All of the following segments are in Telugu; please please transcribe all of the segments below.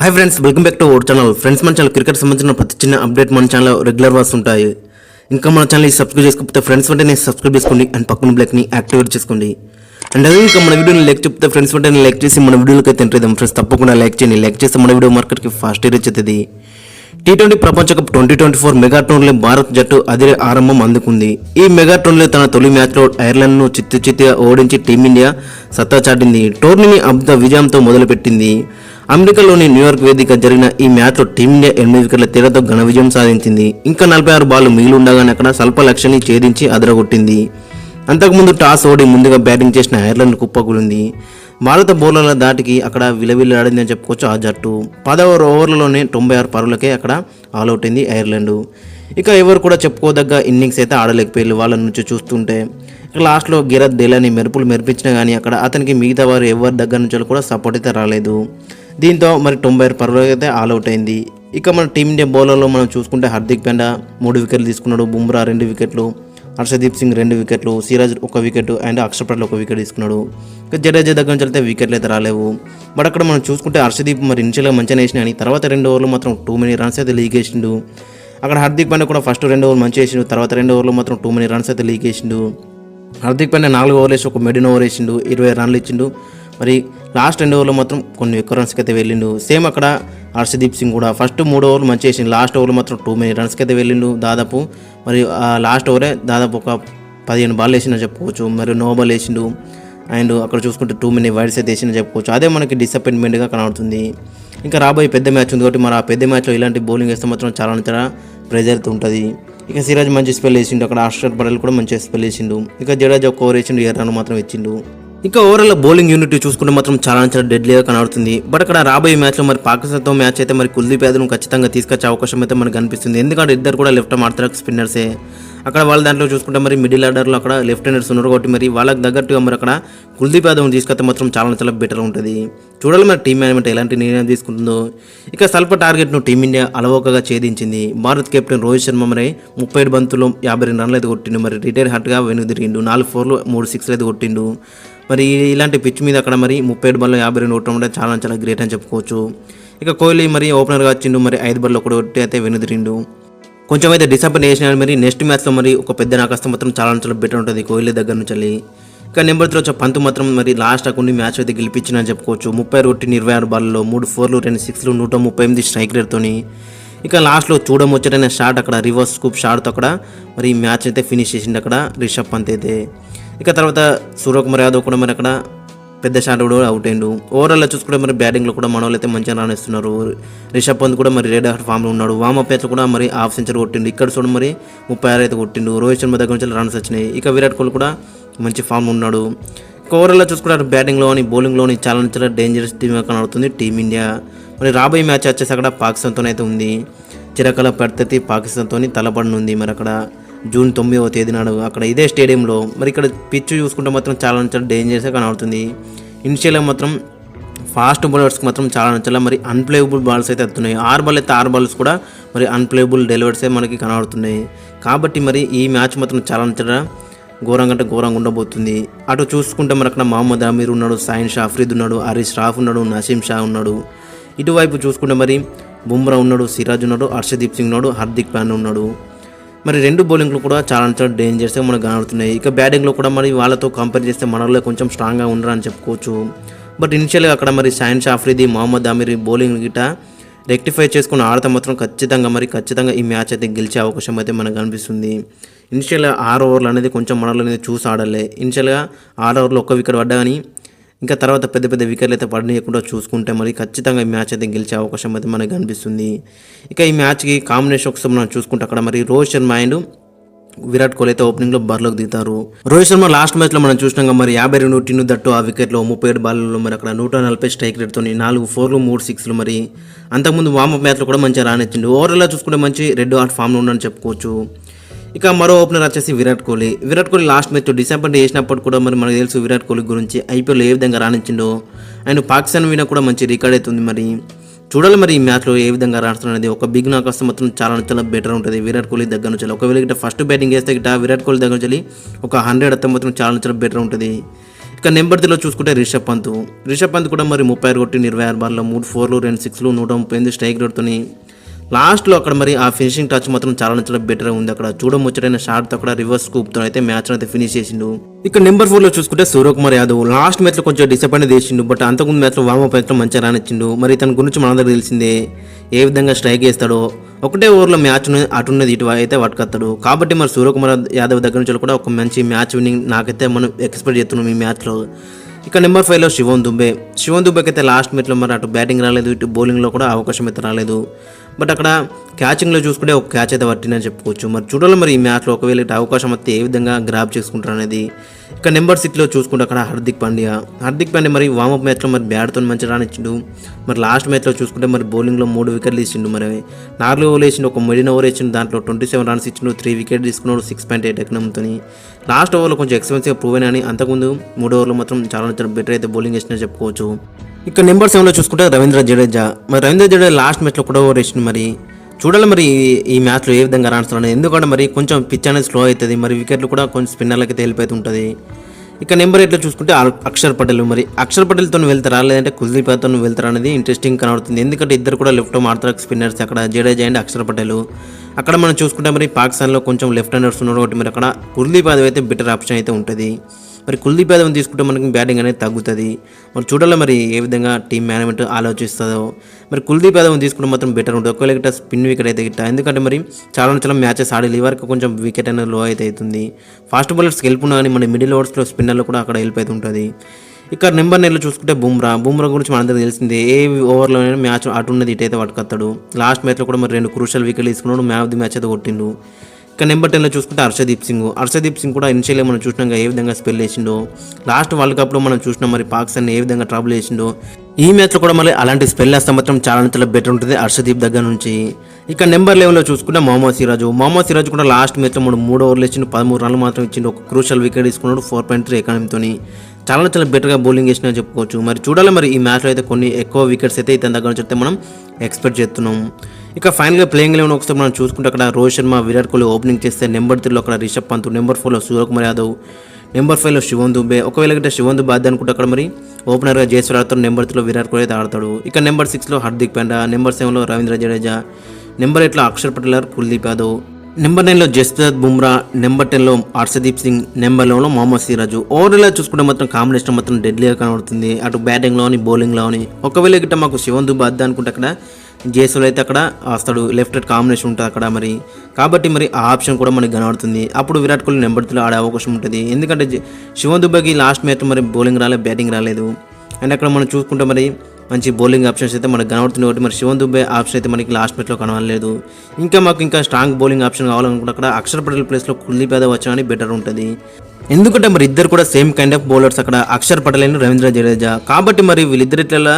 Hi friends, welcome back to our channel. Friends, మన ఛానల్ క్రికెట్ సంబంధించిన ప్రతి చిన్న అప్డేట్ మన ఛానల్ రెగ్యులర్ వాస్ ఉంటాయి. ఇంకా మన ఛానల్ సబ్స్క్రైబ్ చేసుకోకపోతే ఫ్రెండ్స్ వెంటనే సబ్స్క్రైబ్ చేసుకోండి అండ్ పక్కన బ్లాక్ని యాక్టివేట్ చేసుకోండి. అండ్ అదే ఇంకా మన వీడియోని లైక్ చెప్తే ఫ్రెండ్స్ వెంటనే లైక్ చేసి మన వీడియోకి అయితే ఎంటర్ అవుతాం. ఫ్రెండ్స్ తప్పకుండా లైక్ చేయండి. లైక్ చేస్తే మన వీడియో మార్కెట్కి ఫాస్ట్ రీచ్ అవుతుంది. T20 ప్రపంచ కప్ 2024 మెగా టోర్నీలో భారత్ జట్టు అదిరే ఆరంభం అందుకుంది. ఈ మెగా టోర్నీలో తన తొలి మ్యాచ్లో ఐర్లాండ్ను చిత్తుచిత్తుగా ఓడించి టీమిండియా సత్తా చాటింది. టోర్నీని అద్భుత విజయంతో మొదలుపెట్టింది. అమెరికాలోని న్యూయార్క్ వేదిక జరిగిన ఈ మ్యాచ్లో టీమిండియా 8 వికెట్ల తేడాతో ఘన విజయం సాధించింది. ఇంకా 46 బాల్ మిగిలి ఉండగానే అక్కడ స్వల్ప లక్ష్యాన్ని ఛేదించి అదరగొట్టింది. అంతకుముందు టాస్ ఓడి ముందుగా బ్యాటింగ్ చేసిన ఐర్లాండ్ కుప్పకూలింది. భారత బౌలర్ల దాటికి అక్కడ విలవిల్లాడింది అని చెప్పుకోవచ్చు ఆ జట్టు. 10వ ఓవర్లలోనే 96 పరుగులకే అక్కడ ఆల్అవుట్ అయింది ఐర్లాండ్. ఇక ఎవరు కూడా చెప్పుకోదగ్గ ఇన్నింగ్స్ అయితే ఆడలేకపోయారు వాళ్ళ నుంచి చూస్తుంటే. ఇక లాస్ట్లో గిరత్ డెలాని మెరుపులు మెరిపించినా కానీ అక్కడ అతనికి మిగతా వారు ఎవరి దగ్గర నుంచి కూడా సపోర్ట్ అయితే రాలేదు. దీంతో మరి 96 పరుగులకి అయితే ఆల్అవుట్ అయింది. ఇక మన టీమిండియా బౌలర్లో మనం చూసుకుంటే హార్దిక్ పాండ్యా 3 వికెట్లు తీసుకున్నాడు, బుమ్రా 2 వికెట్లు, హర్షదీప్ సింగ్ 2 వికెట్లు, Siraj 1 wicket and Akshar Patel 1 wicket తీసుకున్నాడు. ఇక జడేజా దగ్గర నుంచి వెళ్తే వికెట్లు అయితే రాలేవు. బట్ అక్కడ మనం చూసుకుంటే హర్షదీప్ మరి ఇనిషియల్గా మంచిగా వేసిన కానీ తర్వాత 2 ఓవర్లు మాత్రం 2 many రన్స్ అయితే లీక్ వేసిండు. అక్కడ హార్దిక్ పాండ్యా కూడా ఫస్ట్ 2 ఓవర్లు మంచిగా వేసిండు, తర్వాత 2 ఓవర్లు మాత్రం 2 many రన్స్ అయితే లీక్ వేసిండు. హార్దిక్ పాండ్యా 4 ఓవర్లు వేసి ఒక మెడిన్ ఓవర్ వేసిండు, 20 రన్లు ఇచ్చిండు. మరి లాస్ట్ 2 ఓవర్లో మాత్రం కొన్ని ఎక్కువ రన్స్కి అయితే వెళ్ళిండు. సేమ్ అక్కడ హర్షదీప్ సింగ్ కూడా ఫస్ట్ 3 ఓవర్లు మంచిగా వేసిండు, లాస్ట్ ఓవర్లో మాత్రం 2 many రన్స్కి అయితే వెళ్ళిండు దాదాపు. మరి లాస్ట్ ఓవరే దాదాపు ఒక 15 బాల్ వేసిందని చెప్పుకోవచ్చు. మరి నో బాల్ వేసిండు అండ్ అక్కడ చూసుకుంటే 2 many వైడ్స్ అయితే వేసిందని చెప్పుకోవచ్చు. అదే మనకి డిసప్పాయింట్మెంట్గా కనబడుతుంది. ఇంకా రాబోయే పెద్ద మ్యాచ్ ఉంది కాబట్టి మరి ఆ పెద్ద మ్యాచ్లో ఇలాంటి బౌలింగ్ వేస్తే మాత్రం చాలా ప్రెజర్ ఉంటుంది. ఇక సిరాజ్ మంచి స్పెల్ వేసిండు, అక్కడ అక్షర్ పటేల్ కూడా మంచి స్పెల్ వేసిండు. ఇక జడేజా 1 ఓవర్ వేసిండు, 7 రన్ మాత్రం ఇచ్చిండు. ఇక ఓవరాల్ బౌలింగ్ యూనిట్ చూసుకుంటే మాత్రం చాలా డెడ్లీగా కనబడుతుంది. బట్ అక్కడ రాబోయే మ్యాచ్లో మరి పాకిస్తాన్తో మ్యాచ్ అయితే మరి కుల్దీప్ యాదవ్ను ఖచ్చితంగా తీసుకొచ్చే అవకాశం అయితే మనకు కనిపిస్తుంది. ఎందుకంటే ఇద్దరు కూడా లెఫ్ట్ ఆడుతారు స్పిన్నర్సే. అక్కడ వాళ్ళ దాంట్లో చూసుకుంటే మరి మిడిల్ ఆర్డర్లో అక్కడ లెఫ్ట్ హ్యాండర్స్ ఉన్నారు కాబట్టి మరి వాళ్ళకి తగ్గట్టుగా మరి అక్కడ కుల్దీప్ యాదవ్ని తీసుకొస్తే మాత్రం చాలా బెటర్ ఉంటుంది. చూడాలి మరి టీం మేనేజ్మెంట్ ఎలాంటి నిర్ణయం తీసుకుంటుందో. ఇక స్వల్ప టార్గెట్ను టీమిండియా అలవోకగా ఛేదించింది. భారత్ కెప్టెన్ రోహిత్ శర్మ మరి 37 బంతుల్లో 52 రన్లు అయితే కొట్టిండు. మరి రిటైర్ హట్గా వెనుక తిరిగిండు, 4 4లు 3 6లు అయితే కొట్టిండు. మరి ఇలాంటి పిచ్ మీద అక్కడ మరి 37 బాల్లో 52 కొట్టడం అంటే చాలా గ్రేట్ అని చెప్పుకోవచ్చు. ఇక కోహ్లీ మరి ఓపెనర్గా వచ్చిండు, మరి 5 బాల్లో కూడా కొట్టి అయితే వెనుదిరిండు. కొంచెం అయితే డిసప్పాయింట్ చేసినాడు. మరి నెక్స్ట్ మ్యాచ్లో మరి ఒక పెద్ద నాకస్తే మాత్రం చాలా బెటర్ ఉంటుంది కోహ్లీ దగ్గర నుంచి. ఇక నెంబర్ 3 వచ్చే పంత్ మాత్రం మరి లాస్ట్ కొన్ని మ్యాచ్ అయితే గెలిపించిందని చెప్పుకోవచ్చు. 30 కొట్టి 26 బాల్లో 3 4లు 2 6లు 138 స్ట్రైక్ రేట్తోని. ఇక లాస్ట్లో చూడముచ్చటైన షాట్ అక్కడ రివర్స్ స్కూప్ షాట్తో అక్కడ మరి మ్యాచ్ అయితే ఫినిష్ చేసిండు అక్కడ రిషబ్ పంత్ అయితే. ఇక తర్వాత సూర్యకుమార్ యాదవ్ కూడా మరి అక్కడ పెద్ద షాట్ కూడా అవుట్ అయ్యిండు. ఓవరాల్లో చూసుకుంటే మరి బ్యాటింగ్లో కూడా మన వాళ్ళు అయితే మంచిగా రాణిస్తున్నారు. రిషబ్ పంత్ కూడా మరి రెడ్ హార్ట్ ఫామ్లో ఉన్నాడు. వామప్ మ్యాచ్లో కూడా మరి హాఫ్ సెంచరీ కొట్టిండు. ఇక్కడ చూడ మరి 36 అయితే కొట్టిండు. రోహిత్ శర్మ దగ్గర నుంచి రన్స్ వచ్చినాయి. ఇక విరాట్ కోహ్లీ కూడా మంచి ఫామ్ ఉన్నాడు. ఇక ఓవరాల్లో చూసుకుంటే బ్యాటింగ్లోని బౌలింగ్లోని చాలా డేంజరస్ టీమ్గా కనబడుతుంది టీమిండియా. మరి రాబోయే మ్యాచ్ వచ్చేసి అక్కడ పాకిస్తాన్తోనైతే ఉంది. చిరకాల ప్రత్యర్థి పాకిస్తాన్తో తలపడనుంది. మరి అక్కడ జూన్ 9వ తేదీ నాడు అక్కడ ఇదే స్టేడియంలో. మరి ఇక్కడ పిచ్ చూసుకుంటే మాత్రం చాలా డేంజరస్గా కనబడుతుంది. ఇనిషియల్గా మాత్రం ఫాస్ట్ బౌలర్స్కి మాత్రం చాలా మరి అన్ప్లేయబుల్ బాల్స్ అయితే వస్తున్నాయి. 6 బాల్ అయితే 6 బాల్స్ కూడా మరి అన్ప్లేయబుల్ డెలివర్సే మనకి కనబడుతున్నాయి. కాబట్టి మరి ఈ మ్యాచ్ మాత్రం చాలా ఘోరంగా ఉండబోతుంది. అటు చూసుకుంటే మరి అక్కడ మహమ్మద్ అమీర్ ఉన్నాడు, సాయిన్ షా అఫ్రీద్ ఉన్నాడు, హరీష్ రాఫ్ ఉన్నాడు, నసీం షా ఉన్నాడు. ఇటువైపు చూసుకుంటే మరి బుమ్రా ఉన్నాడు, సిరాజ్ ఉన్నాడు, హర్షదీప్ సింగ్ ఉన్నాడు, హార్దిక్ పాండ్యా ఉన్నాడు. మరి 2 బౌలింగ్లు కూడా చాలా డేంజర్స్గా మనకు కనబడుతున్నాయి. ఇక బ్యాటింగ్లో కూడా మరి వాళ్ళతో కంపేర్ చేస్తే మనలో కొంచెం స్ట్రాంగ్గా ఉండరని చెప్పుకోవచ్చు. బట్ ఇనిషియల్గా అక్కడ మరి సాయిన్ షా అఫ్రీది, మహమ్మద్ అమీర్ బౌలింగ్ గిట రెక్టిఫై చేసుకుని ఆడితే మాత్రం ఖచ్చితంగా ఈ మ్యాచ్ అయితే గెలిచే అవకాశం అయితే మనకు కనిపిస్తుంది. ఇనిషియల్గా 6 ఓవర్లు అనేది కొంచెం మనలో అనేది చూసి ఆడాలి. ఇనిషియల్గా 6 ఓవర్లు 1 వికెట్ పడ్డా కానీ ఇంకా తర్వాత పెద్ద వికెట్లు అయితే పడనీయకుండా చూసుకుంటే మరి ఖచ్చితంగా ఈ మ్యాచ్ అయితే గెలిచే అవకాశం అయితే మనకు కనిపిస్తుంది. ఇక ఈ మ్యాచ్కి కాంబినేషన్ ఒకసారి మనం చూసుకుంటే అక్కడ మరి రోహిత్ శర్మ అండ్ విరాట్ కోహ్లీ అయితే ఓపెనింగ్లో బరిలోకి దిగుతారు. రోహిత్ శర్మ లాస్ట్ మ్యాచ్లో మనం చూసినాక మరి 52 టీను దట్టు ఆ వికెట్లో 37 బాల్లో మరి అక్కడ 140 స్ట్రైక్ రేట్తో 4 4లు 3 6లు. మరి అంతకుముందు వామప్ మ్యాచ్లో కూడా మంచిగా రానిచ్చిండు. ఓవరాల్గా చూసుకుంటే మంచి రెడ్ హార్ట్ ఫామ్లో ఉందని చెప్పుకోవచ్చు. ఇక మరో ఓపెనర్ వచ్చేసి Virat Kohli last match disappoint చేసినప్పుడు కూడా మరి మనకు తెలుసు విరాట్ కోహ్లీ గురించి ఐపీఎల్ ఏ విధంగా రాణించిండో. ఆయన పాకిస్తాన్ విన కూడా మంచి రికార్డ్ అవుతుంది. మరి చూడాలి మరి ఈ మ్యాచ్లో ఏ విధంగా రాణిస్తున్నది. ఒక బిగ్ నాక్ వస్తే మాత్రం చాలా బెటర్ ఉంటుంది విరాట్ కోహ్లీ దగ్గర నుంచి. ఒకవేళ గిట్ట ఫస్ట్ బ్యాటింగ్ వేస్తే గిట్ట విరాట్ కోహ్లీ దగ్గర నుంచి ఒక 100 వస్తే మాత్రం చాలా బెటర్ ఉంటుంది. ఇక ఇక నెంబర్ 3లో చూసుకుంటే రిషబ్ పంత్ కూడా మరి 36 కొట్టి 26 బాల్లో 3 4లు 2 6లు 138 స్ట్రైక్ రేట్తోని లాస్ట్లో అక్కడ మరి ఆ ఫినిషింగ్ టచ్ మాత్రం చాలా బెటర్ ఉంది. అక్కడ చూడముచ్చటైన షాట్తో అక్కడ రివర్స్ స్కూప్తో అయితే మ్యాచ్ అయితే ఫినిష్ చేసిండు. ఇక నెంబర్ 4లో చూసుకుంటే సూర్యకుమార్ యాదవ్ లాస్ట్ మ్యాచ్లో కొంచెం డిసప్పాయింట్ చేసిండు. బట్ అంతకుముందు మ్యాచ్లో వార్మప్ మ్యాచ్లో మంచిగా రానిచ్చిండు. మరి తన గురించి మనందరికీ తెలిసిందే, ఏ విధంగా స్ట్రైక్ చేస్తాడో, ఒకటే ఓవర్లో మ్యాచ్ అటున్నది ఇటు అయితే పట్టుకొస్తాడు. కాబట్టి మరి సూర్యకుమార్ యాదవ్ దగ్గర నుంచి కూడా ఒక మంచి మ్యాచ్ విన్నింగ్ నాకైతే మనం ఎక్స్పెక్ట్ చేస్తున్నాం ఈ మ్యాచ్లో. ఇక నెంబర్ 5లో శివం దుబేకి అయితే లాస్ట్ మ్యాచ్లో మరి అటు బ్యాటింగ్ రాలేదు, ఇటు బౌలింగ్లో కూడా అవకాశం అయితే రాలేదు. బట్ అక్కడ క్యాచింగ్లో చూసుకుంటే ఒక క్యాచ్ అయితే పట్టిందని చెప్పుకోవచ్చు. మరి చూడాలి మరి ఈ మ్యాచ్లో ఒకవేళ ఇటు అవకాశం అయితే ఏ విధంగా గ్రాప్ చేసుకుంటారు అనేది. ఇక నెంబర్ 6లో చూసుకుంటే అక్కడ హార్దిక్ పాండ్యా మరి వార్మప్ మ్యాచ్లో మరి బ్యాట్తో మంచి రానిచ్చిండు. మరి లాస్ట్ మ్యాచ్లో చూసుకుంటే మరి బౌలింగ్లో 3 వికెట్లు ఇచ్చిండు. మరి 4 ఓవర్లు వేసిండు, ఒక మిడిల్ ఓవర్ వేసిండు, దాంట్లో 27 రన్స్ ఇచ్చిండు, 3 వికెట్ తీసుకున్నాడు, 6.8 ఎకనంతో. లాస్ట్ ఓవర్లో కొంచెం ఎక్స్పెన్సివ్గా ప్రూవ్ అయినా అని అంతకుముందు 3 ఓవర్లో మాత్రం చాలా బెటర్ అయితే బౌలింగ్ వేసినా చెప్పుకోవచ్చు. ఇక నెంబర్ 7లో చూసుకుంటే రవీంద్ర జడేజా లాస్ట్ మ్యాచ్లో కూడా ఓవర్ వేసిండు. మరి చూడాలి మరి ఈ మ్యాచ్లో ఏ విధంగా రాణిస్తున్నాడు, ఎందుకంటే మరి కొంచెం పిచ్ అనేది స్లో అవుతుంది, మరి వికెట్లు కూడా కొంచెం స్పిన్నర్లకి తేలిపోతుంటుంది. ఇక నెంబర్ 8లో చూసుకుంటే అక్షర్ పటేల్తో వెళ్తారా లేదంటే కుల్దీప్ యాదవ్తో వెళ్తారా అనేది ఇంట్రెస్టింగ్ కనబడుతుంది. ఎందుకంటే ఇద్దరు కూడా లెఫ్ట్ ఆడతారు స్పిన్నర్స్, అక్కడ జడేజా అండ్ అక్షర్ పటేల్. అక్కడ మనం చూసుకుంటే మరి పాకిస్తాన్లో కొంచెం లెఫ్ట్ హ్యాండర్స్ ఉన్నారు కాబట్టి మరి అక్కడ కుల్దీప్ యాదవ్ అయితే బెటర్ ఆప్షన్ అయితే ఉంటుంది. మరి కుల్దీప్ యాదవ్ తీసుకుంటే మనకి బ్యాటింగ్ అనేది తగ్గుతుంది. మరి చూడాలి మరి ఏ విధంగా టీం మేనేజ్మెంట్ ఆలోచిస్తుందో. మరి కుల్దీప్ యాదవ్ తీసుకుంటే మాత్రం బెటర్ ఉంటుంది, ఒకవేళ గిట్ట స్పిన్ వికెట్ అయితే గిట్ట, ఎందుకంటే మరి చాలా మ్యాచెస్ ఆడి వరకు కొంచెం వికెట్ అనేది లో అయితే అవుతుంది. ఫాస్ట్ బౌలర్స్కి హెల్ప్ ఉన్నా కానీ మన మిడిల్ ఓవర్స్లో స్పిన్నర్లో కూడా అక్కడ హెల్ప్ అయితే ఉంటుంది. ఇక నెంబర్ 9లో చూసుకుంటే బుమ్రా గురించి మనందరికీ తెలిసిందే, ఏ ఓవర్లో మ్యాచ్ అటున్నది ఇటు అయితే పట్టుకొస్తాడు. లాస్ట్ మ్యాచ్లో కూడా మరి 2 క్రూషల్ వికెట్లు తీసుకున్నాడు, మ్యాన్ ఆఫ్ ది మ్యాచ్ అయితే కొట్టిండు. ఇక నెంబర్ 10లో చూసుకుంటే హర్షదీప్ సింగ్ కూడా ఇనిషియల్గా మనం చూసినాక ఏ విధంగా స్పెల్ చేసిండో, లాస్ట్ వరల్డ్ కప్లో మనం చూసినాం మరి పాకిస్తాన్ ఏ విధంగా ట్రబుల్ చేసిండో, ఈ మ్యాచ్లో కూడా మళ్ళీ అలాంటి స్పెల్ వేస్తే మాత్రం చాలా బెటర్ ఉంటుంది హర్షదీప్ దగ్గర నుంచి. ఇక నెంబర్ 11లో చూసుకుంటే మొహమ్మద్ సిరాజ్ కూడా లాస్ట్ మ్యాచ్లో 3 ఓవర్లు ఇచ్చిండు, 13 రన్లు మాత్రం ఇచ్చిండు, ఒక క్రూషల్ వికెట్ తీసుకున్నాడు 4.3 ఎకానమీతో. చాలా బెటర్గా బౌలింగ్ చేసినా చెప్పుకోవచ్చు. మరి చూడాలి మరి ఈ మ్యాచ్లో అయితే కొన్ని ఎక్కువ వికెట్స్ అయితే ఇతని దగ్గర నుంచి అయితే మనం ఎక్స్పెక్ట్ చేస్తున్నాం. ఇక ఫైనల్గా ప్లేయింగ్ 11 ఒకసారి మనం చూసుకుంటే అక్కడ రోహిత్ శర్మ, విరాట్ కోహ్లీ ఓపెనింగ్ చేస్తే నెంబర్ 3లో అక్కడ రిషబ్ పంత్, నెంబర్ 4లో సూర్యకుమార్ యాదవ్, నెంబర్ 5లో శివం దుబే. ఒకవేళ గిట్ట శివం దుబే ఆద్ది అనుకుంటే అక్కడ మరి ఓపెనర్గా జైస్వాల్ ఆడతాడు, నెంబర్ 3లో విరాట్ కోహ్లీ అయితే ఆడతాడు. ఇక నెంబర్ 6లో హార్దిక్ పాండ్యా, నెంబర్ 7లో రవీంద్ర జడేజా, నెంబర్ 8లో అక్షర్ పటేల్, కుల్దీప్ యాదవ్, నెంబర్ 9లో జస్ప్రీత్ బుమ్రా, నెంబర్ 10లో హర్షదీప్ సింగ్, నెంబర్ 11లో మొహమ్మద్ సిరాజ్. ఓవర్లో చూసుకుంటే మాత్రం కాంబినేషన్ మాత్రం డెడ్లీగా కనబడుతుంది, అటు బ్యాటింగ్లోని బౌలింగ్లోని. ఒకవేళ గిట్ట మాకు శివం దుబే ఆద్ది అనుకుంటే అక్కడ జైస్వాల్ అయితే అక్కడ వస్తాడు, లెఫ్ట్ రైట్ కాంబినేషన్ ఉంటుంది అక్కడ. మరి కాబట్టి మరి ఆ ఆప్షన్ కూడా మనకి కనబడుతుంది. అప్పుడు విరాట్ కోహ్లీ నెంబర్ 3లో ఆడే అవకాశం ఉంటుంది, ఎందుకంటే శివం దుబేకి లాస్ట్ మ్యాచ్ మరి బౌలింగ్ రాలేదు, బ్యాటింగ్ రాలేదు. అండ్ అక్కడ మనం చూసుకుంటే మరి మంచి బౌలింగ్ ఆప్షన్స్ అయితే మనకు కనబడుతుంది. ఒకటి మరి శివం దుబే ఆప్షన్ అయితే మనకి లాస్ట్ మ్యాచ్లో కనబడలేదు. ఇంకా స్ట్రాంగ్ బౌలింగ్ ఆప్షన్ కావాలనుకుంటే అక్కడ అక్షర్ పటేల్ ప్లేస్లో కుల్దీప్ యాదవ్ వచ్చామని బెటర్ ఉంటుంది, ఎందుకంటే మరి ఇద్దరు కూడా సేమ్ కైండ్ ఆఫ్ బౌలర్స్ అక్కడ అక్షర్ పటేల్ అండ్ రవీంద్ర జడేజా. కాబట్టి మరి వీళ్ళిద్దరిట్లా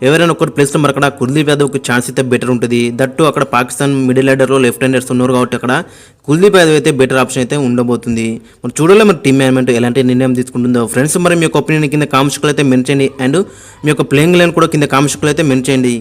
ఎవరైనా ఒకరి ప్లేస్లో మరి అక్కడ కుల్దీప్ యాదవ్కి ఛాన్స్ అయితే బెటర్ ఉంటుంది. దట్టు అక్కడ పాకిస్తాన్ మిడిల్ ఆర్డర్లో లెఫ్ట్ హ్యాండర్స్ ఉన్నారు కాబట్టి అక్కడ కుల్దీప్ యాదవ్ అయితే బెటర్ ఆప్షన్ అయితే ఉండబోతుంది. మరి చూడాలి మరి టీమ్ మేనేజ్మెంట్ ఎలాంటి నిర్ణయం తీసుకుంటుందో. ఫ్రెండ్స్ మరి మీ యొక్క ఒపీనియన్ కింద కామెంట్స్లో అయితే మెన్షన్ చేయండి, అండ్ మీ యొక్క ప్లేయింగ్ లైన్ కూడా కింద కామెంట్స్లో అయితే మెన్షన్ చేయండి.